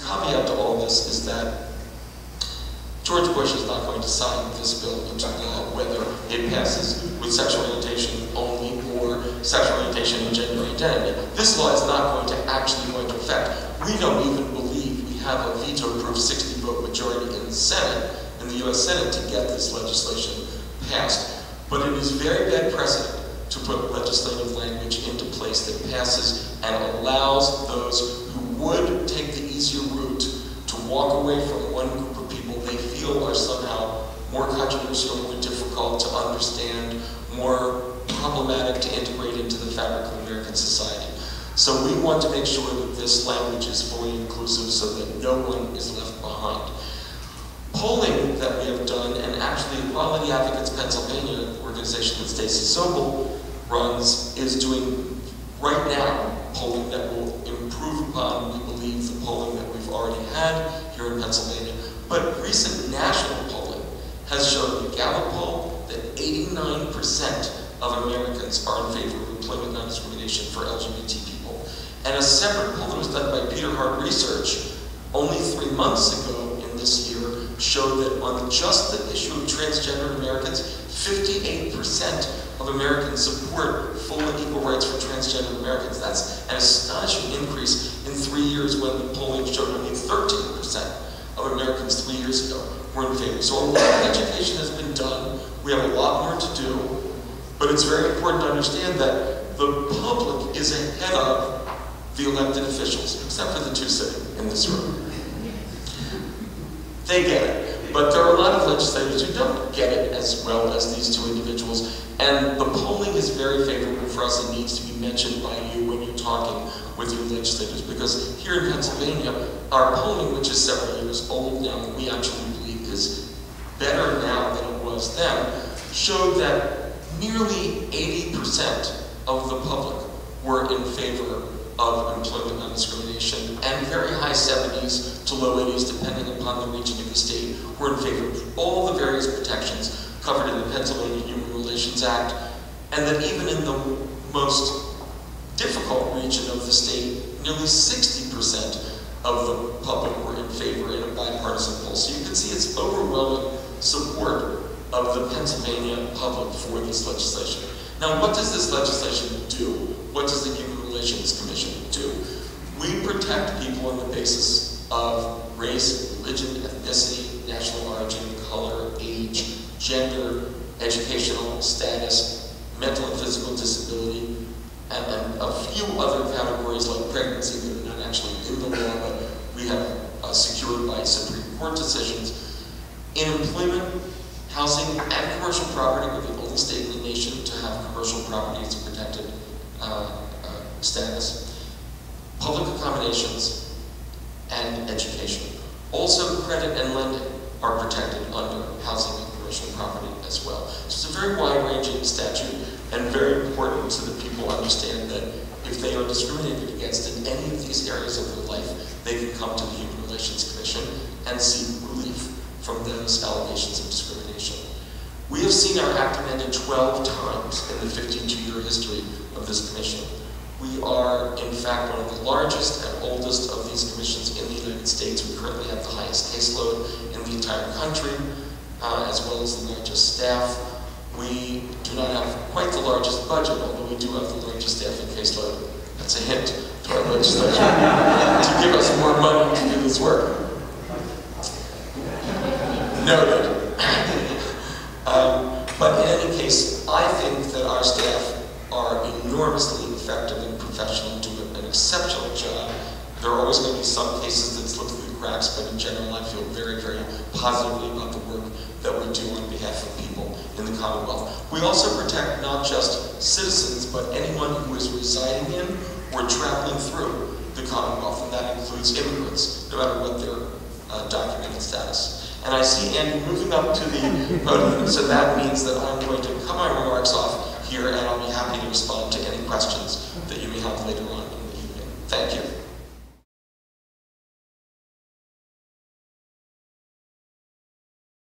caveat to all this is that George Bush is not going to sign this bill into law, whether it passes with sexual orientation only or sexual orientation and gender identity. This law is not going to actually go into effect. We don't even believe we have a veto-proof 60-vote majority in the Senate, in the U.S. Senate, to get this legislation passed. But it is very bad precedent to put legislative language into place that passes and allows those who would take the easier route to walk away from one group of people they feel are somehow more controversial, more difficult to understand, more problematic to integrate into the fabric of American society. So we want to make sure that this language is fully inclusive so that no one is left behind. Polling that we have done, and actually Equality Advocates Pennsylvania, an organization that Stacey Sobel runs, is doing right now polling that will improve upon, we believe, the polling that we've already had here in Pennsylvania. But recent national polling has shown, the Gallup poll, that 89% of Americans are in favor of employment non-discrimination for LGBT people. And a separate poll that was done by Peter Hart Research only 3 months ago in this year showed that on just the issue of transgender Americans, 58% of Americans support full and equal rights for transgender Americans. That's an astonishing increase in 3 years, when the polling showed only 13% of Americans 3 years ago were in favor. So a lot of education has been done. We have a lot more to do, but it's very important to understand that the public is ahead of the elected officials, except for the two sitting in this room. They get it, but there are a lot of legislators who don't get it as well as these two individuals, and the polling is very favorable for us. It needs to be mentioned by you when you're talking with your legislators, because here in Pennsylvania, our polling, which is several years old now, and we actually believe is better now than it was then, showed that nearly 80% of the public were in favor of employment non-discrimination, and very high 70s to low 80s, depending upon the region of the state, were in favor of all the various protections covered in the Pennsylvania Human Relations Act, and that even in the most difficult region of the state, nearly 60% of the public were in favor in a bipartisan poll. So you can see it's overwhelming support of the Pennsylvania public for this legislation. Now, what does this legislation do? What does the Human Relations Commission do? We protect people on the basis of race, religion, ethnicity, national origin, color, age, gender, educational status, mental and physical disability, and a few other categories like pregnancy that are not actually in the law, but we have secured by Supreme Court decisions. In employment, housing, and commercial property, we're the only state in the nation to have commercial property as a protected status. Public accommodations, and education. Also, credit and lending are protected under housing and commercial property as well. So it's a very wide-ranging statute, and very important to the people understand that if they are discriminated against in any of these areas of their life, they can come to the Human Relations Commission and seek relief from those allegations of discrimination. We have seen our act amended 12 times in the 52-year history of this commission. We are, in fact, one of the largest and oldest of these commissions in the United States. We currently have the highest caseload in the entire country, as well as the largest staff. We do not have quite the largest budget, although we do have the largest staff and caseload. That's a hint to our legislature to give us more money to do this work. Noted. But in any case, I think that our staff are enormously effective and professional, do an exceptional job. There are always going to be some cases that slip through the cracks, but in general, I feel very, very positively about the work that we do on behalf of people in the Commonwealth. We also protect not just citizens, but anyone who is residing in or traveling through the Commonwealth, and that includes immigrants, no matter what their documented status. And I see Andy moving up to the podium, so that means that I'm going to cut my remarks off here, and I'll be happy to respond to any questions that you may have later on in the evening. Thank you.